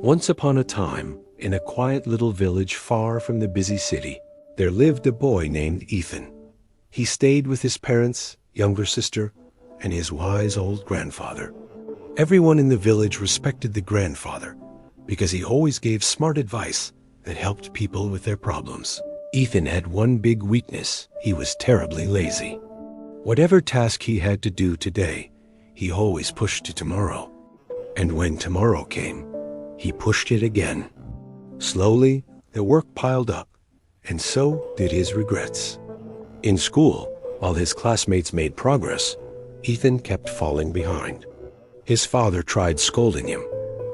Once upon a time, in a quiet little village far from the busy city, there lived a boy named Ethan. He stayed with his parents, younger sister, and his wise old grandfather. Everyone in the village respected the grandfather because he always gave smart advice that helped people with their problems. Ethan had one big weakness: he was terribly lazy. Whatever task he had to do today, he always pushed to tomorrow. And when tomorrow came, he pushed it again. Slowly, the work piled up, and so did his regrets. In school, while his classmates made progress, Ethan kept falling behind. His father tried scolding him,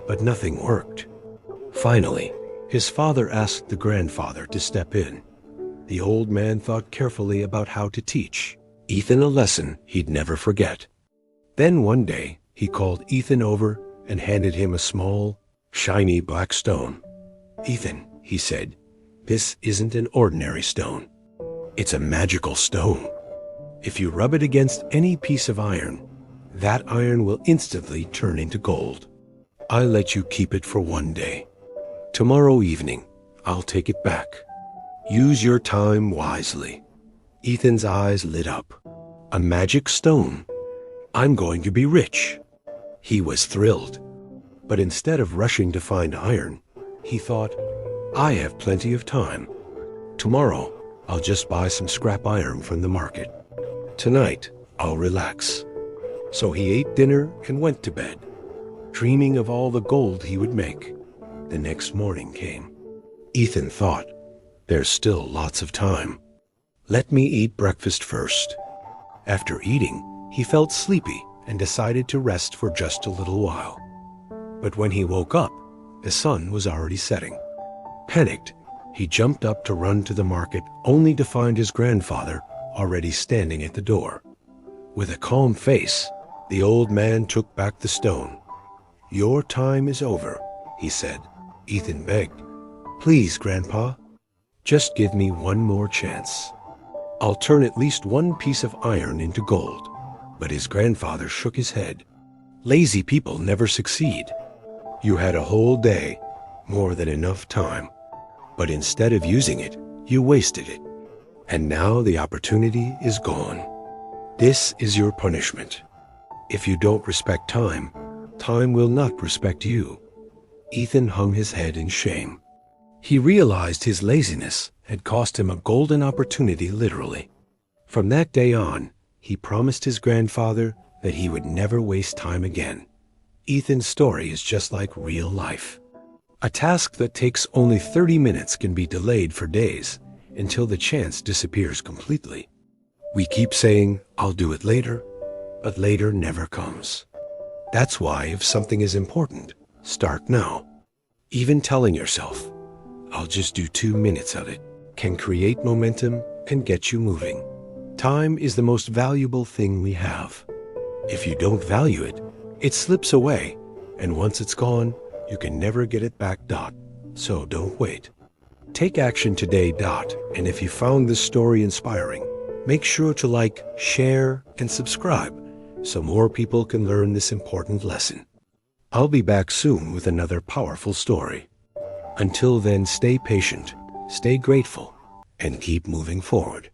but nothing worked. Finally, his father asked the grandfather to step in. The old man thought carefully about how to teach Ethan a lesson he'd never forget. Then one day, he called Ethan over and handed him a small, shiny black stone. "Ethan," he said, "this isn't an ordinary stone. It's a magical stone. If you rub it against any piece of iron, that iron will instantly turn into gold. I'll let you keep it for one day. Tomorrow evening, I'll take it back. Use your time wisely." Ethan's eyes lit up. A magic stone. I'm going to be rich. He was thrilled. But instead of rushing to find iron, he thought, I have plenty of time. Tomorrow, I'll just buy some scrap iron from the market. Tonight, I'll relax. So he ate dinner and went to bed, dreaming of all the gold he would make. The next morning came. Ethan thought, there's still lots of time. Let me eat breakfast first. After eating, he felt sleepy and decided to rest for just a little while. But when he woke up, the sun was already setting. Panicked, he jumped up to run to the market, only to find his grandfather already standing at the door. With a calm face, the old man took back the stone. "Your time is over," he said. Ethan begged, "Please, Grandpa, just give me one more chance. I'll turn at least one piece of iron into gold." But his grandfather shook his head. "Lazy people never succeed. You had a whole day, more than enough time. But instead of using it, you wasted it. And now the opportunity is gone. This is your punishment. If you don't respect time, time will not respect you." Ethan hung his head in shame. He realized his laziness had cost him a golden opportunity, literally. From that day on, he promised his grandfather that he would never waste time again. Ethan's story is just like real life. A task that takes only 30 minutes can be delayed for days until the chance disappears completely. We keep saying, "I'll do it later," but later never comes. That's why if something is important, start now. Even telling yourself, "I'll just do 2 minutes of it," can create momentum and get you moving. Time is the most valuable thing we have. If you don't value it, it slips away, and once it's gone, you can never get it back. So don't wait. Take action today. And if you found this story inspiring, make sure to like, share, and subscribe so more people can learn this important lesson. I'll be back soon with another powerful story. Until then, stay patient, stay grateful, and keep moving forward.